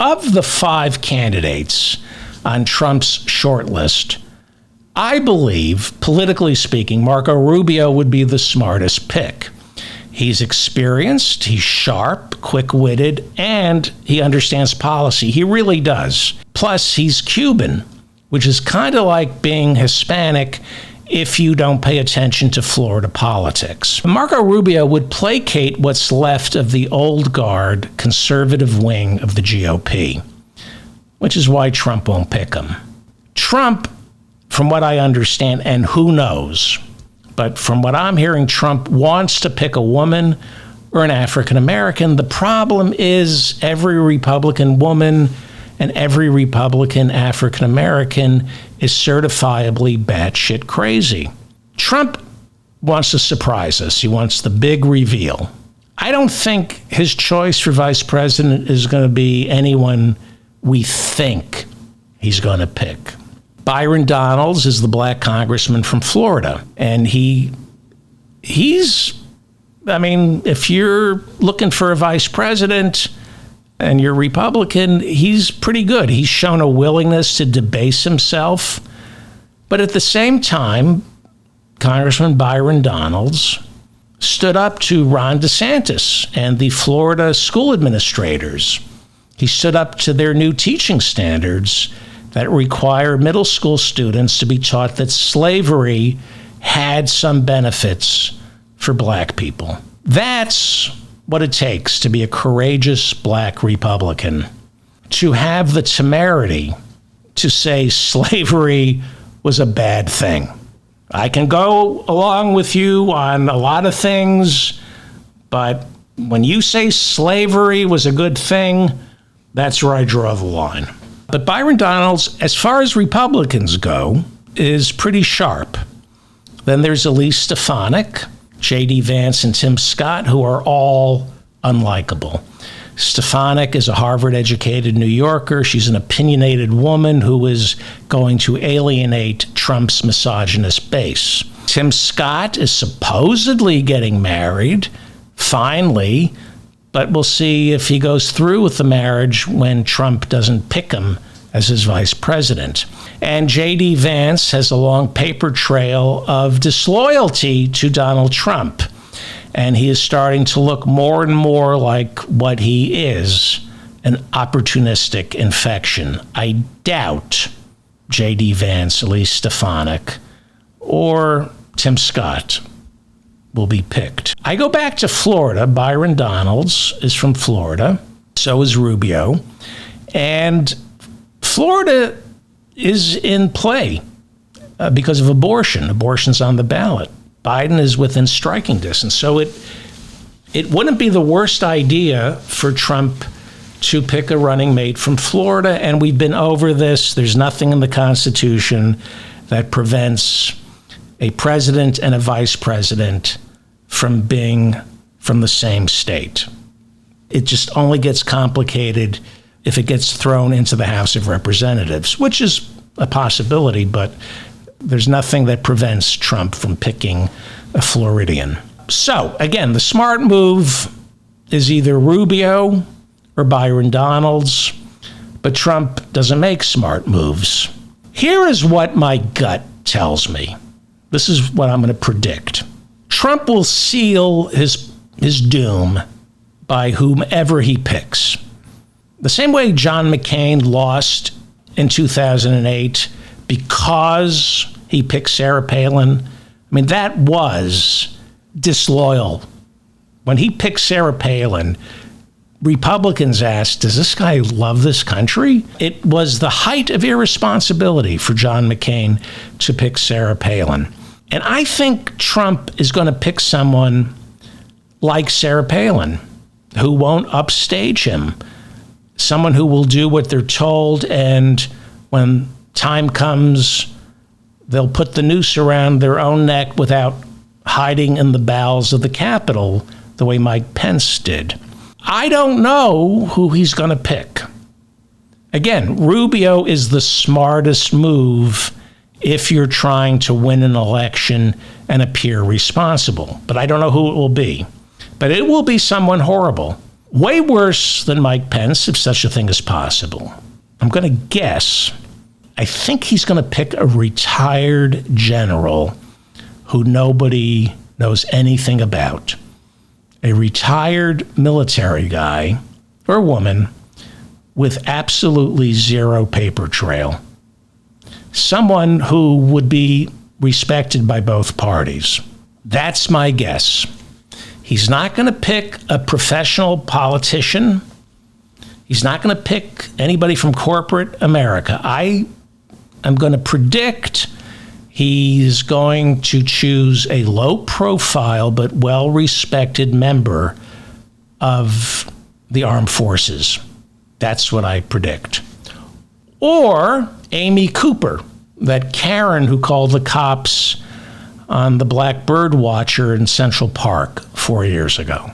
of the 5 candidates on Trump's shortlist, I believe, politically speaking, Marco Rubio would be the smartest pick. He's experienced, he's sharp, quick-witted, and he understands policy. He really does. Plus, he's Cuban, which is kind of like being Hispanic if you don't pay attention to Florida politics. Marco Rubio would placate what's left of the old guard conservative wing of the GOP, which is why Trump won't pick him. Trump, from what I understand, and who knows, but from what I'm hearing, Trump wants to pick a woman or an African American. The problem is every Republican woman and every Republican African American is certifiably batshit crazy. Trump wants to surprise us. He wants the big reveal. I don't think his choice for vice president is going to be anyone we think he's going to pick. Byron Donalds is the black congressman from Florida, and he's, I mean, if you're looking for a vice president and you're Republican, he's pretty good. He's shown a willingness to debase himself. But at the same time, Congressman Byron Donalds stood up to Ron DeSantis and the Florida school administrators. He stood up to their new teaching standards that require middle school students to be taught that slavery had some benefits for black people. That's what it takes to be a courageous black Republican, to have the temerity to say slavery was a bad thing. I can go along with you on a lot of things, but when you say slavery was a good thing, that's where I draw the line. But Byron Donalds, as far as Republicans go, is pretty sharp. Then there's Elise Stefanik, J.D. Vance, and Tim Scott, who are all unlikable. Stefanik is a Harvard-educated New Yorker. She's an opinionated woman who is going to alienate Trump's misogynist base. Tim Scott is supposedly getting married, finally, but we'll see if he goes through with the marriage when Trump doesn't pick him as his vice president. And J.D. Vance has a long paper trail of disloyalty to Donald Trump. And he is starting to look more and more like what he is, an opportunistic infection. I doubt J.D. Vance, Elise Stefanik, or Tim Scott will be picked. I go back to Florida. Byron Donalds is from Florida. So is Rubio. And Florida is in play because of abortion. Abortion's on the ballot. Biden is within striking distance. So it wouldn't be the worst idea for Trump to pick a running mate from Florida. And we've been over this. There's nothing in the Constitution that prevents a president and a vice president from being from the same state. It just only gets complicated if it gets thrown into the House of Representatives, which is a possibility, but there's nothing that prevents Trump from picking a Floridian. So, again, the smart move is either Rubio or Byron Donalds, but Trump doesn't make smart moves. Here is what my gut tells me. This is what I'm going to predict. Trump will seal his doom by whomever he picks. The same way John McCain lost in 2008 because he picked Sarah Palin. I mean, that was disloyal. When he picked Sarah Palin, Republicans asked, does this guy love this country? It was the height of irresponsibility for John McCain to pick Sarah Palin. And I think Trump is going to pick someone like Sarah Palin, who won't upstage him, someone who will do what they're told, and when time comes, they'll put the noose around their own neck without hiding in the bowels of the Capitol the way Mike Pence did. I don't know who he's going to pick. Again, Rubio is the smartest move if you're trying to win an election and appear responsible. But I don't know who it will be. But it will be someone horrible. Way worse than Mike Pence, if such a thing is possible. I'm going to guess. I think he's going to pick a retired general who nobody knows anything about. A retired military guy or woman with absolutely zero paper trail. Someone who would be respected by both parties. That's my guess. He's not going to pick a professional politician. He's not going to pick anybody from corporate America. I am going to predict he's going to choose a low-profile but well-respected member of the armed forces. That's what I predict. Or Amy Cooper, that Karen who called the cops on the black bird watcher in Central Park 4 years ago.